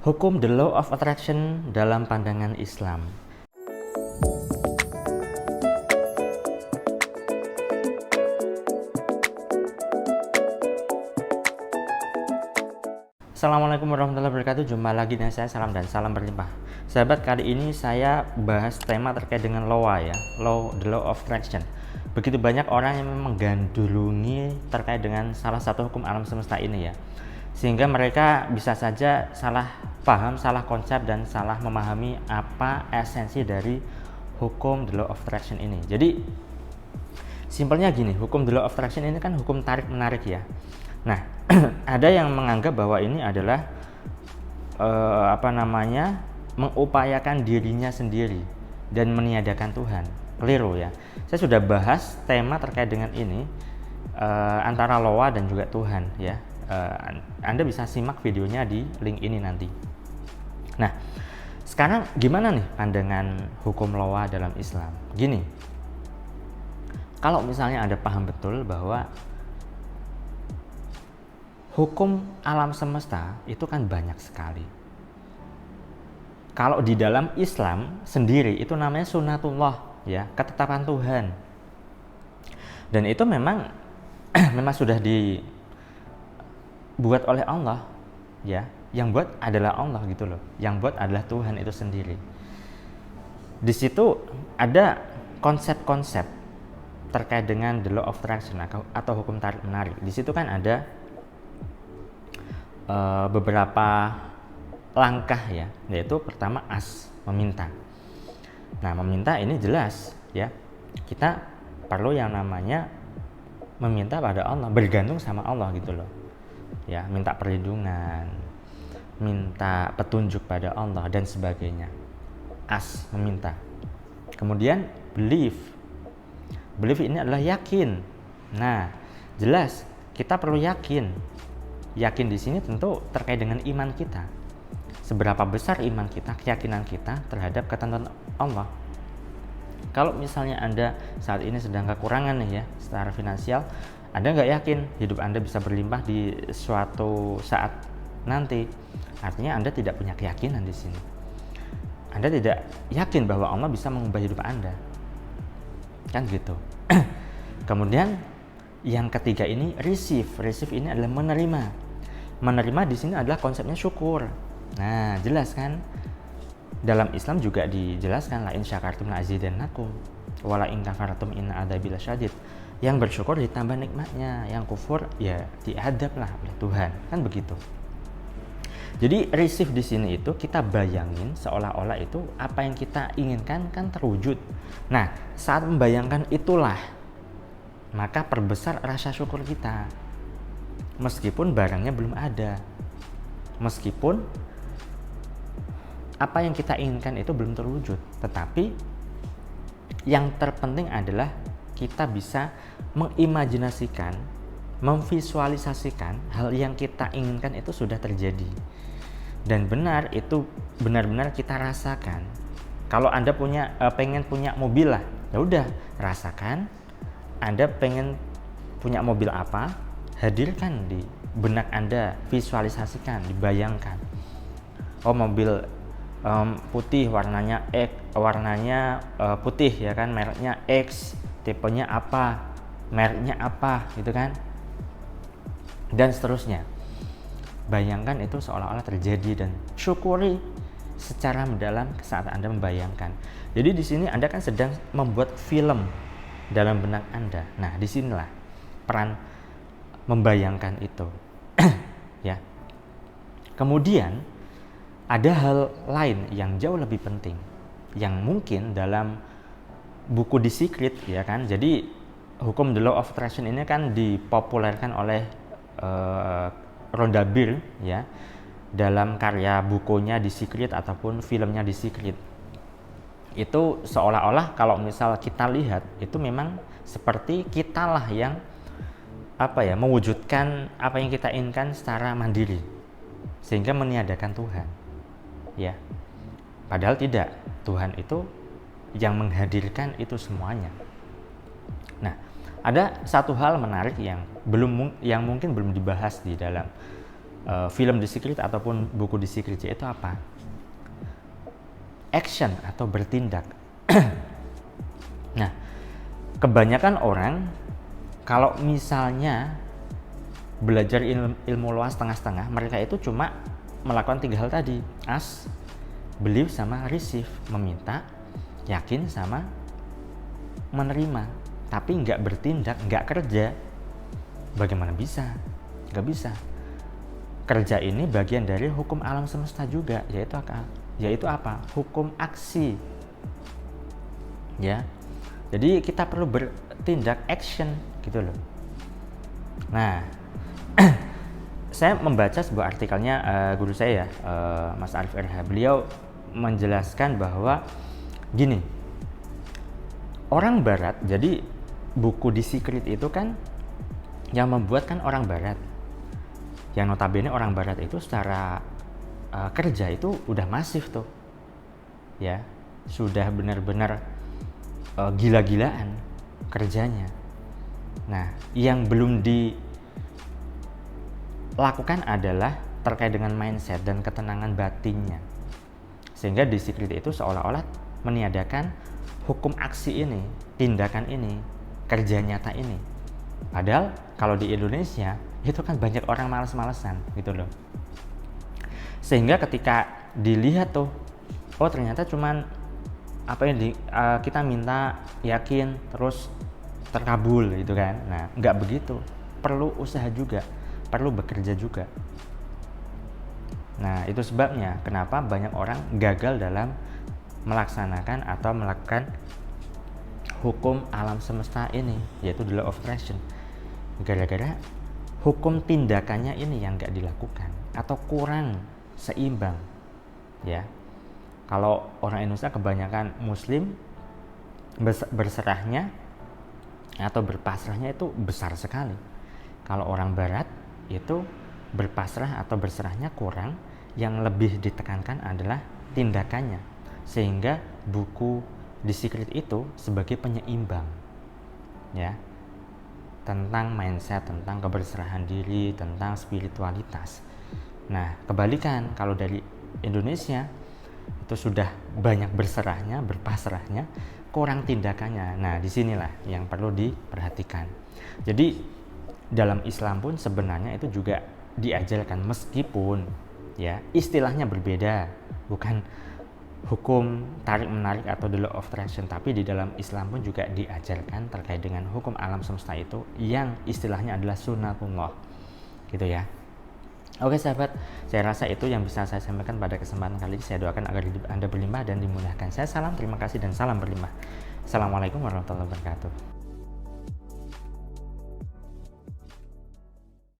Hukum The Law of Attraction dalam pandangan Islam. Assalamualaikum warahmatullahi wabarakatuh. Jumpa lagi dengan saya, salam dan salam berlimpah. Sahabat, kali ini saya bahas tema terkait dengan law ya, The Law of Attraction. Begitu banyak orang yang menggandrungi terkait dengan salah satu hukum alam semesta ini ya, sehingga mereka bisa saja salah paham, salah konsep, dan salah memahami apa esensi dari hukum The Law of Attraction ini. Jadi simpelnya gini, hukum The Law of Attraction ini kan hukum tarik menarik ya. Nah, ada yang menganggap bahwa ini adalah mengupayakan dirinya sendiri dan meniadakan Tuhan. Keliru ya. Saya sudah bahas tema terkait dengan ini antara Loa dan juga Tuhan ya. Anda bisa simak videonya di link ini nanti. Nah, sekarang gimana nih pandangan hukum Loa dalam Islam? Gini, kalau misalnya Anda paham betul bahwa hukum alam semesta itu kan banyak sekali. Kalau di dalam Islam sendiri itu namanya sunnatullah ya, ketetapan Tuhan. Dan itu memang memang sudah dibuat oleh Allah ya. Yang buat adalah Allah gitu loh. Yang buat adalah Tuhan itu sendiri. Di situ ada konsep-konsep terkait dengan the law of attraction atau hukum tarik menarik. Di situ kan ada beberapa langkah ya, yaitu pertama meminta. Nah, meminta ini jelas ya, kita perlu yang namanya meminta pada Allah, bergantung sama Allah gitu loh ya, minta perlindungan, minta petunjuk pada Allah dan sebagainya. Meminta. Kemudian believe ini adalah yakin. Nah, jelas kita perlu yakin di sini tentu terkait dengan iman kita. Seberapa besar iman kita, keyakinan kita terhadap ketentuan Allah. Kalau misalnya Anda saat ini sedang kekurangan nih ya, secara finansial, Anda nggak yakin hidup Anda bisa berlimpah di suatu saat nanti, artinya Anda tidak punya keyakinan di sini. Anda tidak yakin bahwa Allah bisa mengubah hidup Anda, kan gitu. Kemudian yang ketiga ini receive ini adalah menerima di sini adalah konsepnya syukur. Nah, jelas kan, dalam Islam juga dijelaskan la in syakartum la azidannakum wa la in kafartum inna adzabi lasyadid. Yang bersyukur ditambah nikmatnya, yang kufur ya diadab lah oleh Tuhan, kan begitu. Jadi receive di sini itu kita bayangin seolah-olah itu apa yang kita inginkan kan terwujud. Nah, saat membayangkan itulah maka perbesar rasa syukur kita. Meskipun barangnya belum ada, meskipun apa yang kita inginkan itu belum terwujud, tetapi yang terpenting adalah kita bisa mengimajinasikan, memvisualisasikan hal yang kita inginkan itu sudah terjadi. Dan benar-benar kita rasakan. Kalau Anda pengen punya mobil lah, ya udah rasakan. Anda pengen punya mobil apa, hadirkan di benak Anda, visualisasikan, dibayangkan. Oh, mobil putih, warnanya putih ya kan, mereknya X, tipenya apa, mereknya apa gitu kan, dan seterusnya. Bayangkan itu seolah-olah terjadi dan syukuri secara mendalam saat Anda membayangkan. Jadi di sini Anda kan sedang membuat film dalam benak Anda. Nah, disinilah peran membayangkan itu. Ya. Kemudian ada hal lain yang jauh lebih penting, yang mungkin dalam buku The Secret ya kan. Jadi hukum The Law of Attraction ini kan dipopulerkan oleh Rhonda Byrne ya, dalam karya bukunya The Secret ataupun filmnya The Secret. Itu seolah-olah kalau misal kita lihat itu memang seperti kitalah yang mewujudkan apa yang kita inginkan secara mandiri sehingga meniadakan Tuhan ya, padahal tidak, Tuhan itu yang menghadirkan itu semuanya. Nah, ada satu hal menarik yang mungkin belum dibahas di dalam film The Secret ataupun buku The Secret, yaitu apa? Action atau bertindak. Nah, kebanyakan orang kalau misalnya belajar ilmu luas setengah-setengah, mereka itu cuma melakukan 3 hal tadi: ask, believe, sama receive. Meminta, yakin, sama menerima. Tapi nggak bertindak, nggak kerja. Bagaimana bisa? Nggak bisa. Kerja ini bagian dari hukum alam semesta juga, yaitu apa? Hukum aksi. Ya. Jadi kita perlu bertindak, action gitu loh. Nah, saya membaca sebuah artikelnya guru saya ya, Mas Arif RH. Beliau menjelaskan bahwa gini, orang barat, jadi buku The Secret itu kan yang membuat kan orang barat, yang notabene orang barat itu secara kerja itu udah masif tuh ya, sudah benar-benar gila-gilaan kerjanya. Nah, yang belum dilakukan adalah terkait dengan mindset dan ketenangan batinnya, sehingga The Secret itu seolah-olah meniadakan hukum aksi ini, tindakan ini, kerja nyata ini. Padahal kalau di Indonesia itu kan banyak orang malas-malesan gitu loh. Sehingga ketika dilihat tuh, oh ternyata cuman apa yang kita minta, yakin, terus terkabul gitu kan. Nah, nggak begitu. Perlu usaha juga, perlu bekerja juga. Nah, itu sebabnya kenapa banyak orang gagal dalam melaksanakan atau melakukan hukum alam semesta ini, yaitu the law of attraction. Gara-gara hukum tindakannya ini yang nggak dilakukan atau kurang seimbang ya. Kalau orang Indonesia kebanyakan Muslim, berserahnya atau berpasrahnya itu besar sekali. Kalau orang Barat itu berpasrah atau berserahnya kurang, yang lebih ditekankan adalah tindakannya. Sehingga buku The Secret itu sebagai penyeimbang ya, tentang mindset, tentang keberserahan diri, tentang spiritualitas. Nah, kebalikan kalau dari Indonesia itu sudah banyak berserahnya, berpasrahnya, kurang tindakannya. Nah, disinilah yang perlu diperhatikan. Jadi dalam Islam pun sebenarnya itu juga diajarkan, meskipun ya istilahnya berbeda, bukan hukum tarik menarik atau the law of attraction, tapi di dalam Islam pun juga diajarkan terkait dengan hukum alam semesta itu yang istilahnya adalah sunnatullah gitu ya. Oke sahabat, saya rasa itu yang bisa saya sampaikan pada kesempatan kali ini. Saya doakan agar hidup Anda berlimpah dan dimudahkan. Saya salam, terima kasih, dan salam berlimpah. Assalamualaikum warahmatullahi wabarakatuh.